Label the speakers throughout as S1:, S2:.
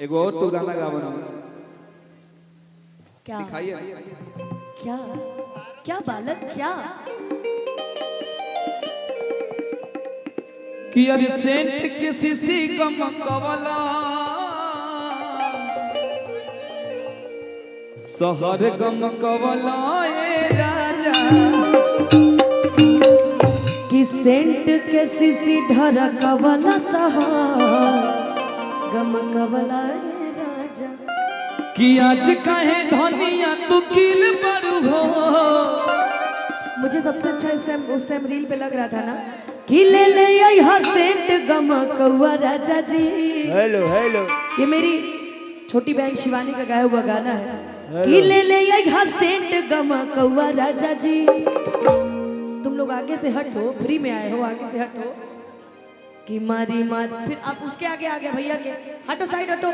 S1: एगो और तो गाना गावन
S2: क्या
S1: दिखाइए।
S2: क्या क्या बालक क्या
S1: कि अरे सेंट के सीसी गमकवला शहर गमकवला ए राजा
S2: कि सेंट के सीसी ढरकवला सहार गमकवला ए राजा।
S1: कि आज कहे धनिया तू किल बड़ू हो।
S2: मुझे सबसे अच्छा उस टाइम रील पे लग रहा था ना कि ले ले यहाँ सेंट गमकवा राजा जी।
S3: हेलो हेलो
S2: ये मेरी छोटी बहन शिवानी का गाया हुआ गाना है कि ले ले यहाँ सेंट गमकवा राजा जी। तुम लोग आगे से हटो, फ्री में आए हो, आगे से हटो कि मारी मार। फिर आप उसके आगे आ गया भैया के, हटो साइड हटो,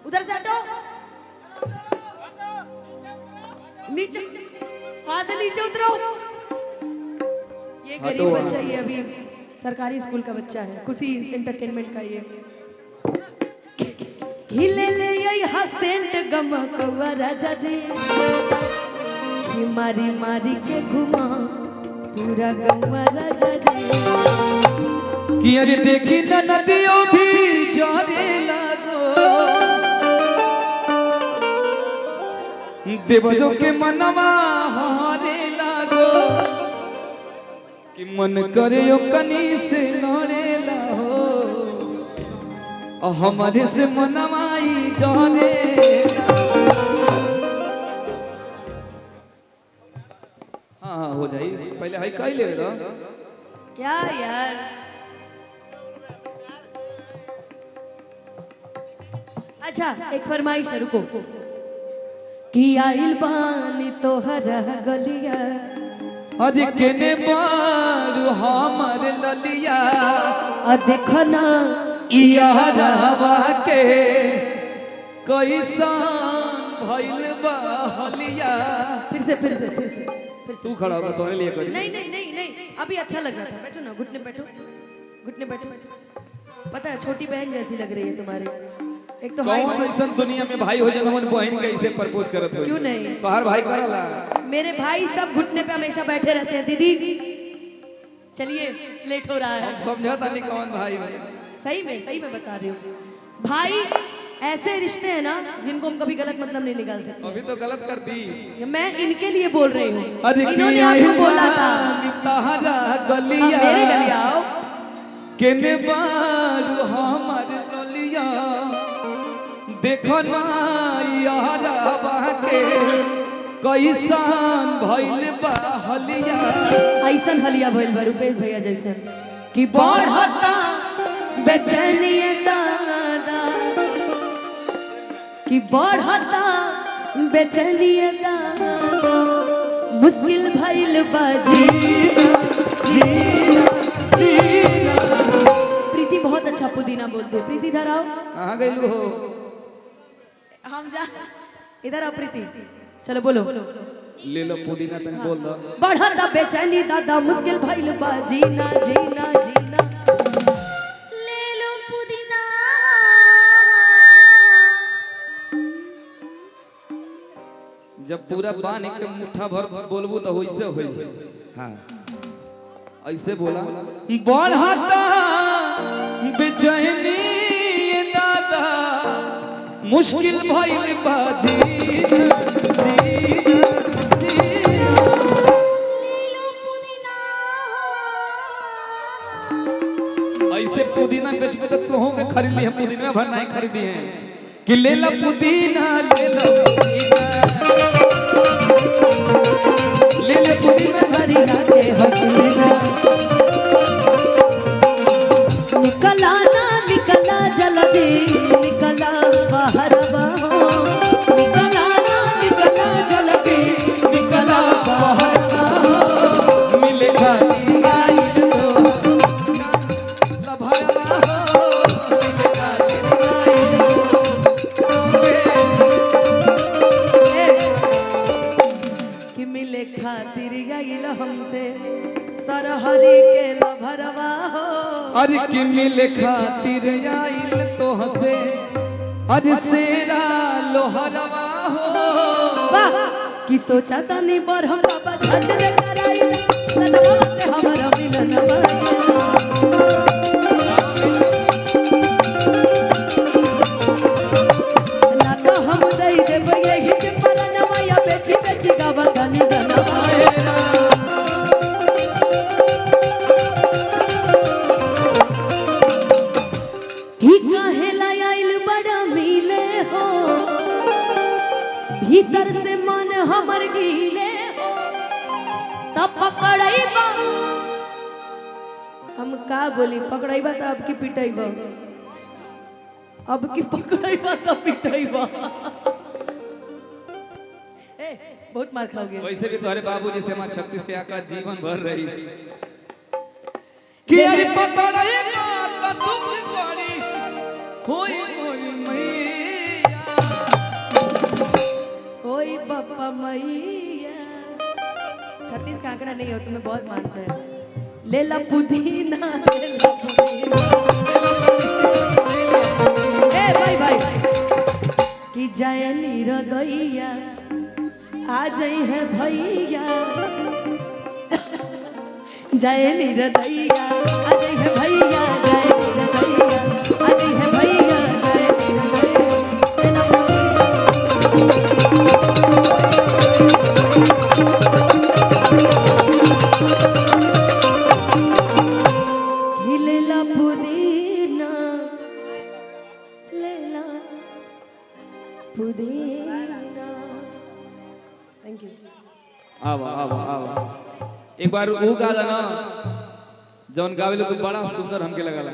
S2: उधर से हटो, नीचे, वहां से नीचे उतरो। ये गरीब बच्चा, ये अभी सरकारी स्कूल का बच्चा है, खुशी एंटरटेनमेंट का ये। खिले ले यहाँ सेंट गमकवा राजा जी कि मारी मारी के घुमा पूरा गवा राजा जी।
S1: कि अरे देखी न नदियों भी जाने लगो देवजों के मनवा हारे लागो कि मन करे यो कनी से लड़े लाहो और हमारे से मनवाई डरे। हाँ हाँ हो जाई, पहले हाई कही ले रहा।
S2: क्या यार अच्छा एक फरमाइश है, रुको कि आइल बानी तोहरा गलिया
S1: अरे केने बारू हमार ललिया
S2: देखो ना
S1: इयारवा के कैसा भइल बा हलिया।
S2: फिर से
S1: तू खड़ा होकर तोरे लिए करी।
S2: नहीं नहीं नहीं नहीं अभी अच्छा लग रहा था, बैठो ना, घुटने बैठो, घुटने बैठो। पता है छोटी बहन जैसी लग रही है तुम्हारी। एक तो हाइट
S1: कौन ऐसा दुनिया में भाई हो जब मन बहन कैसे प्रपोज करत हो?
S2: क्यों नहीं?
S1: तोहार भाई करला।
S2: मेरे भाई सब घुटने पे हमेशा बैठे रहते हैं। दीदी चलिए लेट हो रहा है।
S1: समझाता नहीं कौन भाई भाई।
S2: सही में बता रही हूँ। भाई ऐसे रिश्ते हैं ना जिनको हम कभी गलत मतलब नहीं निकाल सकते।
S1: अभी तो गलत कर दी।
S2: मैं इनके लिए बोल रही हूँ,
S1: अरे
S2: इन्होंने आपको बोला था
S1: तारा गलिया
S2: मेरे गलिया आओ।
S1: केने बारू हमार ललिया देखो ना यारवा के कैसान भइल बा हलिया।
S2: ऐसन हलिया भइल बा रुपेश भैया जैसे कि बढ़ता बेचैनी दादा, कि बढ़ता बेचैनी दादा, मुश्किल भइल बा जीना जीना। प्रीति बहुत अच्छा पुदीना बोलते हैं। प्रीति इधर आओ।
S1: कहाँ गइलू हो?
S2: हम जा, इधर आओ प्रीति, चलो बोलो।
S1: ले लो पुदीना तन बोल दो।
S2: बढ़ता बेचैनी दादा, मुश्किल भइल बा जीना जीना जीना। ले लो पुदीना।
S1: जब पूरा पानी के मुट्ठा भर बोलबू तो वैसे होई। हाँ ऐसे बोला। बढ़ता बेचैनी दादा, मुश्किल भइल बा जीना जीना जीना। ऐसे पुदीना बेचबे तो तू होंगे खरीद ली। हम पुदीना भर नहीं खरीदी है कि ले लो पुदीना ले लो
S2: पुदीना भरी के हसीना। निकला ना निकला जल्दी, निकला बाहर बाहो, निकला ना निकला जल्दी, निकला बाहर बाहो।
S1: मिले खाती आई तो लभरवा हो मिले खाती आई
S2: कि मिले खातिर आइल हमसे सरहरी के लभरवा हो।
S1: अरे कि मिले खातिर आइल तो हसे अरे सेरा लोहरवा हो
S2: वाह कि सोचा था नहीं पर हम बाबा झट दे कराई सनवा से हमारा मिलन ना तो हम दई देब यही के परनवा या बेची बेची गावा गानी गनवा ही काहे लाइल बड़ा मिले हो भीतर से मन हमर गीले हो तब पकड़ाईबा हम का बोली पकड़ाईबा तो अब की पिटाईबा अब की पकड़ाईबा तो पिटाईबा ए बहुत मार खाओगे
S1: वैसे भी तुम्हारे बाबूजी से हमारा 36 के आका जीवन भर रही कि अरे पकड़ाईबा तो तुम बड़ी होई मोरी मैया
S2: ओए बापा मैया 36 का आंकड़ा नहीं हो तुम्हें बहुत मानते हैं ले ला पुदीना ए भाई भाई कि जाए नीरदैया आ जाई है भैया जाए नीरदैया आ जाई है भैया जाए नीरदैया आ जाई है भैया जाए नीरदैया पुदीना थैंक यू
S1: आवा एक बार वो गाना ना जौन गावेले तो बड़ा सुंदर हमके लगला